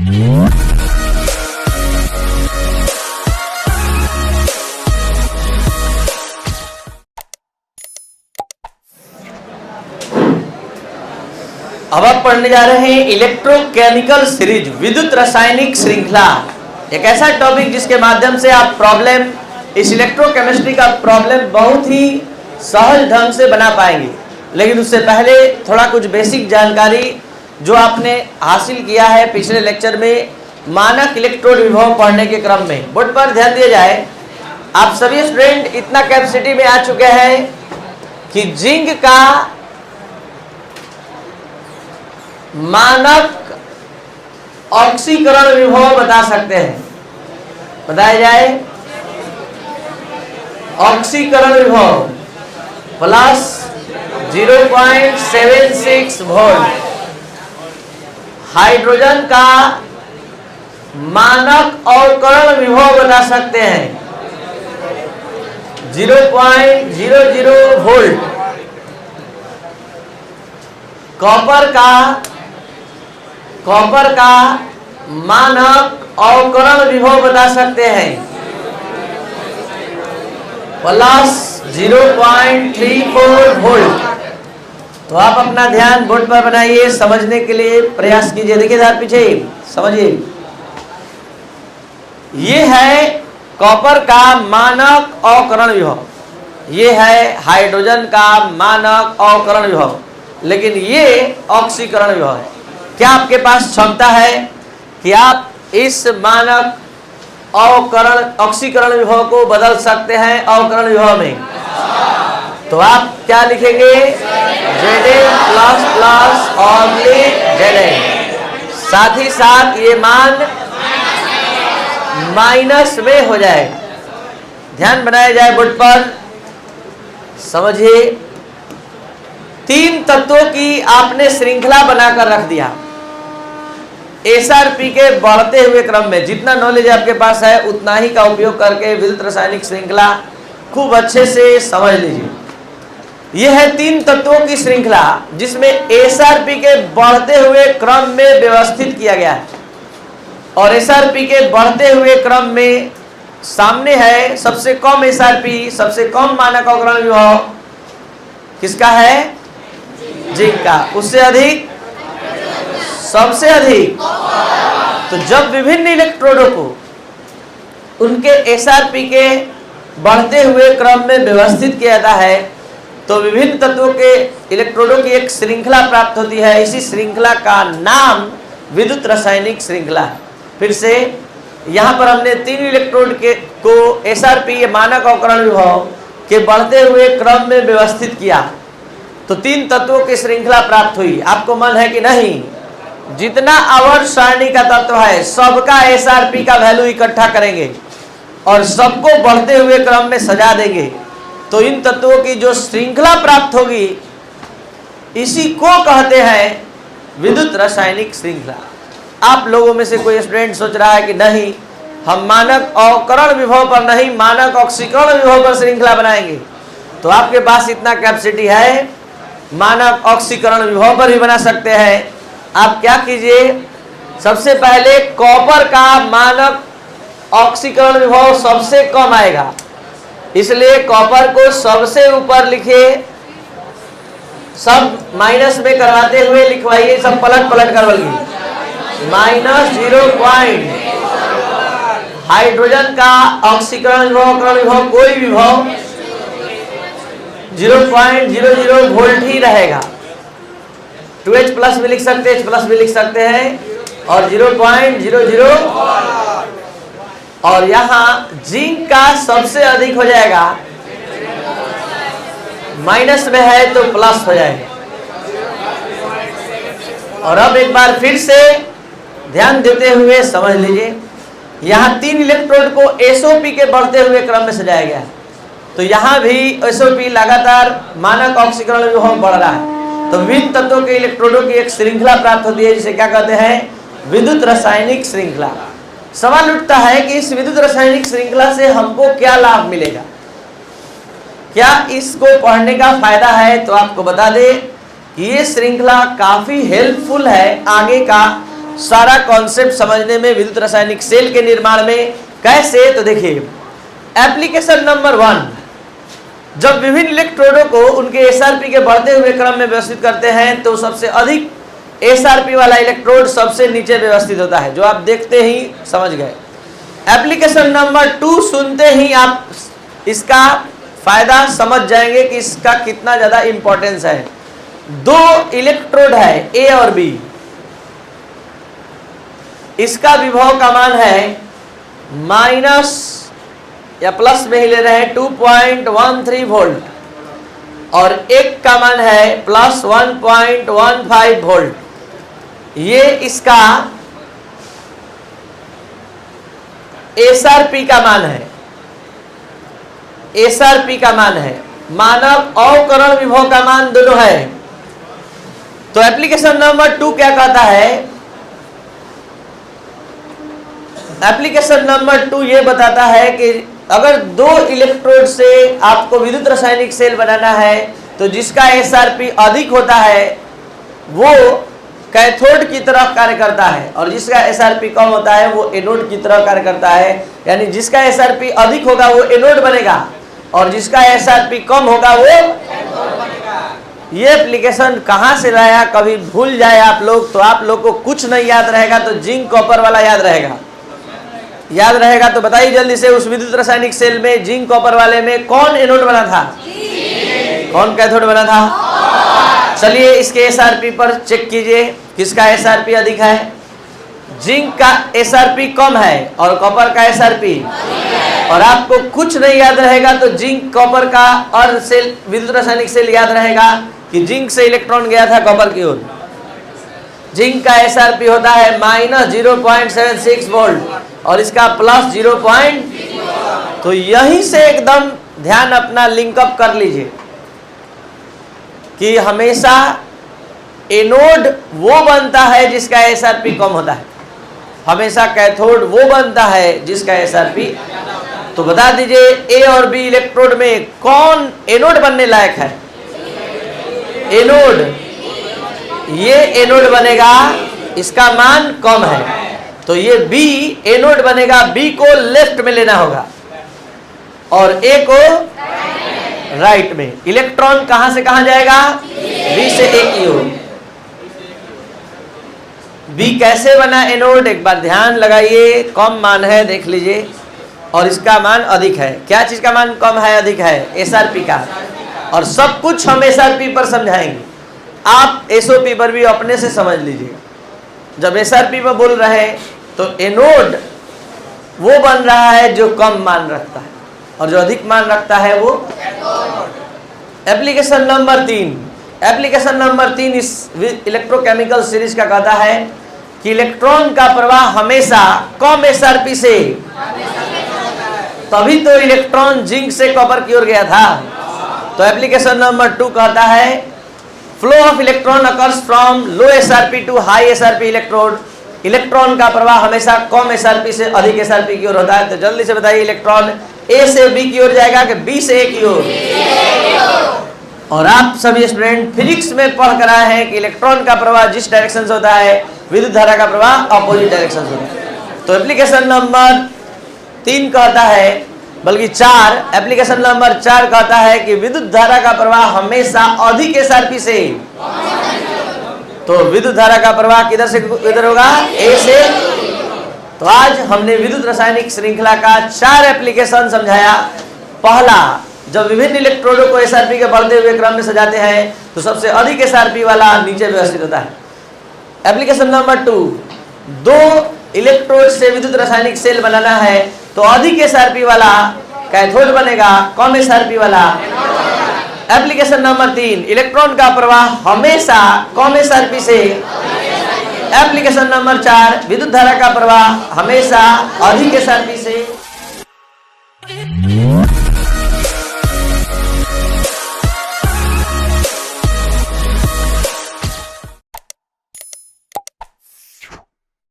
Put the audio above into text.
अब आप पढ़ने जा रहे हैं इलेक्ट्रोकेमिकल सीरीज, विद्युत रासायनिक श्रृंखला। एक ऐसा टॉपिक जिसके माध्यम से आप प्रॉब्लम, इस इलेक्ट्रोकेमिस्ट्री का प्रॉब्लम बहुत ही सहज ढंग से बना पाएंगे। लेकिन उससे पहले थोड़ा कुछ बेसिक जानकारी जो आपने हासिल किया है पिछले लेक्चर में मानक इलेक्ट्रोड विभव पढ़ने के क्रम में, बोर्ड पर ध्यान दिया जाए। आप सभी स्टूडेंट इतना कैपेसिटी में आ चुके हैं कि जिंक का मानक ऑक्सीकरण विभव बता सकते हैं। बताया जाए, ऑक्सीकरण विभव प्लस 0.76 वोल्ट। हाइड्रोजन का मानक अवकरण विभव बता सकते हैं 0.00 वोल्ट। कॉपर का मानक अवकरण विभव बता सकते हैं प्लस 0.34 वोल्ट। तो आप अपना ध्यान बोर्ड पर बनाइए, समझने के लिए प्रयास कीजिए। देखिए साथ पीछे समझिए, ये है कॉपर का मानक अवकरण विभव, ये है हाइड्रोजन का मानक अवकरण विभव, लेकिन ये ऑक्सीकरण विभव है। क्या आपके पास क्षमता है कि आप इस मानक ऑक्सीकरण विभव को बदल सकते हैं अवकरण विभव में? तो आप क्या लिखेंगे? Zn plus plus oblique Zn। साथ ही साथ ये मान माइनस में हो जाएगा। ध्यान बनाया जाए बोर्ड पर, समझिए। 3 तत्वों की आपने श्रृंखला बनाकर रख दिया। एसआरपी के बढ़ते हुए क्रम में जितना नॉलेज आपके पास है उतना ही का उपयोग करके विद्युत रासायनिक श्रृंखला खूब अच्छे से समझ लीजिए। यह है 3 तत्वों की श्रृंखला जिसमें एसआरपी के बढ़ते हुए क्रम में व्यवस्थित किया गया है। और एसआरपी के बढ़ते हुए क्रम में सामने है सबसे कम एसआरपी, सबसे कम मानक अवकरण विभव किसका है? जिंक का। उससे अधिक, सबसे अधिक। तो जब विभिन्न इलेक्ट्रोडों को उनके एसआरपी के बढ़ते हुए क्रम में व्यवस्थित किया जाता है तो विभिन्न तत्वों के इलेक्ट्रोडों की एक श्रृंखला प्राप्त होती है। इसी श्रृंखला का नाम विद्युत रासायनिक श्रृंखला है। फिर से यहाँ पर हमने 3 इलेक्ट्रोड को एसआरपी मानक अवकरण विभव के बढ़ते हुए क्रम में व्यवस्थित किया तो 3 तत्वों की श्रृंखला प्राप्त हुई। आपको मन है कि नहीं, जितना आवर्त सारणी का तत्व है सबका एसआरपी का वैल्यू इकट्ठा करेंगे और सबको बढ़ते हुए क्रम में सजा देंगे तो इन तत्वों की जो श्रृंखला प्राप्त होगी इसी को कहते हैं विद्युत रासायनिक श्रृंखला। आप लोगों में से कोई स्टूडेंट सोच रहा है कि नहीं, हम मानक अवकरण विभव पर नहीं, मानक ऑक्सीकरण विभव पर श्रृंखला बनाएंगे। तो आपके पास इतना कैपेसिटी है, मानक ऑक्सीकरण विभव पर भी बना सकते हैं। आप क्या कीजिए, सबसे पहले कॉपर का मानक ऑक्सीकरण विभव सबसे कम आएगा, इसलिए कॉपर को सबसे ऊपर लिखिए। सब माइनस में करवाते हुए लिखवाइए, सब पलट पलट कर बोलिए -0. हाइड्रोजन का ऑक्सीकरण विभव कोई विभव 0.00 वोल्ट ही रहेगा। 2H प्लस भी लिख सकते हैं, H प्लस भी लिख सकते हैं और 0.00। और यहाँ जिंक का सबसे अधिक हो जाएगा, माइनस में है तो प्लस हो जाएगा। और अब एक बार फिर से ध्यान देते हुए समझ लीजिए, यहाँ 3 इलेक्ट्रोड को एसओपी के बढ़ते हुए क्रम में सजाया गया है। तो यहाँ भी एसओपी लगातार मानक ऑक्सीकरण विभव बढ़ रहा है तो विभिन्न तत्वों के इलेक्ट्रोडों की एक श्रृंखला प्राप्त होती है जिसे क्या कहते हैं? विद्युत रासायनिक श्रृंखला। सवाल उठता है कि इस विद्युत रासायनिक श्रृंखला से हमको क्या लाभ मिलेगा, क्या इसको पढ़ने का फायदा है? तो आपको बता दें कि ये श्रृंखला काफी हेल्पफुल है आगे का सारा कॉन्सेप्ट समझने में, विद्युत रासायनिक सेल के निर्माण में। कैसे? तो देखिए, एप्लीकेशन नंबर 1, जब विभिन्न इलेक्ट्रोडों को उनके एसआरपी के बढ़ते हुए क्रम में व्यवस्थित करते हैं तो सबसे अधिक एसआरपी वाला इलेक्ट्रोड सबसे नीचे व्यवस्थित होता है, जो आप देखते ही समझ गए। एप्लीकेशन नंबर 2 सुनते ही आप इसका फायदा समझ जाएंगे कि इसका कितना ज्यादा इंपॉर्टेंस है। 2 इलेक्ट्रोड है ए और बी, इसका विभव का मान है माइनस या प्लस में ही ले रहे हैं 2.13 वोल्ट, और एक का मान है प्लस 1.15 वोल्ट। ये इसका एसआरपी का मान है, एसआरपी का मान है, मानव अवकरण विभव का मान दोनों है। तो एप्लीकेशन नंबर 2 क्या कहता है? एप्लीकेशन नंबर 2 ये बताता है कि अगर 2 इलेक्ट्रोड से आपको विद्युत रासायनिक सेल बनाना है तो जिसका एसआरपी अधिक होता है वो कैथोड की तरह कार्य करता है, और जिसका एसआरपी कम होता है वो एनोड की तरह कार्य करता है। यानी जिसका एसआरपी अधिक होगा वो एनोड बनेगा, और जिसका एसआरपी कम होगा वो कैथोड बनेगा। ये एप्लीकेशन कहाँ से लाया, कभी भूल जाए आप लोग तो आप लोग को कुछ नहीं याद रहेगा, तो जिंक कॉपर वाला याद रहेगा। याद रहेगा तो बताइए जल्दी से, उस विद्युत रासायनिक सेल में जिंक कॉपर वाले में कौन एनोड बना था, कौन कैथोड बना था? चलिए इसके एसआरपी पर चेक कीजिए, किसका एसआरपी अधिक है? जिंक का एसआरपी कम है और कॉपर का एसआरपी, और आपको कुछ नहीं याद रहेगा तो जिंक कॉपर का और सेल विद्युत रासायनिक सेल याद रहेगा कि जिंक से इलेक्ट्रॉन गया था कॉपर की ओर। जिंक का एसआरपी होता है माइनस 0.76 वोल्ट और इसका प्लस 0. तो यहीं से एकदम ध्यान अपना लिंकअप कर लीजिए कि हमेशा एनोड वो बनता है जिसका एसआरपी कम होता है, हमेशा कैथोड वो बनता है जिसका एसआरपी। तो बता दीजिए ए और बी इलेक्ट्रोड में कौन एनोड बनने लायक है? एनोड, ये एनोड बनेगा, इसका मान कम है, तो ये बी एनोड बनेगा। बी को लेफ्ट में लेना होगा और ए को राइट में। इलेक्ट्रॉन कहां से कहां जाएगा? बी से ए की ओर। बी कैसे बना एनोड? एक बार ध्यान लगाइए, कम मान है देख लीजिए, और इसका मान अधिक है। क्या चीज का मान कम है, अधिक है? एसआरपी का। और सब कुछ हम एसआरपी पर समझाएंगे, आप एसओपी पर भी अपने से समझ लीजिए। जब एसआरपी पर बोल रहे हैं तो एनोड वो बन रहा है जो कम मान रखता है, और जो अधिक मान रखता है वो एप्लीकेशन नंबर 3। एप्लीकेशन नंबर 3 इस इलेक्ट्रोकेमिकल सीरीज का कहता है कि इलेक्ट्रॉन का प्रवाह हमेशा कम एसआरपी से, तभी तो इलेक्ट्रॉन जिंक से कॉपर की ओर गया था। तो एप्लीकेशन नंबर 2 कहता है flow of electron occurs from low SRP to high SRP electrode. Electron का प्रवाह हमेशा कम एसआरपी से अधिक एसआरपी की ओर होता है। तो जल्दी से बताइए, इलेक्ट्रॉन ए से बी की ओर जाएगा कि बी से ए की ओर? और आप सभी स्टूडेंट फिजिक्स में पढ़ कर आए हैं कि इलेक्ट्रॉन का प्रवाह जिस डायरेक्शन से होता है, विद्युत धारा का प्रवाह अपोजिट डायरेक्शन से होता है। तो एप्लीकेशन नंबर 3 कहता है, बल्कि 4, एप्लीकेशन नंबर 4 कहता है कि विद्युत धारा का प्रवाह हमेशा अधिक एसआरपी से। तो विद्युत धारा का प्रवाह किधर से किधर होगा? ए से। तो आज हमने विद्युत रासायनिक श्रृंखला का 4 एप्लीकेशन समझाया। पहला, जब विभिन्न इलेक्ट्रोडों को एसआरपी के बढ़ते हुए क्रम में सजाते हैं तो सबसे अधिक एसआरपी वाला नीचे व्यवस्थित होता है। एप्लीकेशन नंबर 2, 2 इलेक्ट्रोड से विद्युत रासायनिक सेल बनाना है तो अधिक एसआरपी वाला कैथोड बनेगा, कम एसआरपी वाला। एप्लीकेशन नंबर 3, इलेक्ट्रॉन का प्रवाह हमेशा कम एसआरपी से। एप्लीकेशन नंबर 4, विद्युत धारा का प्रवाह हमेशा अधिक एसआरपी से।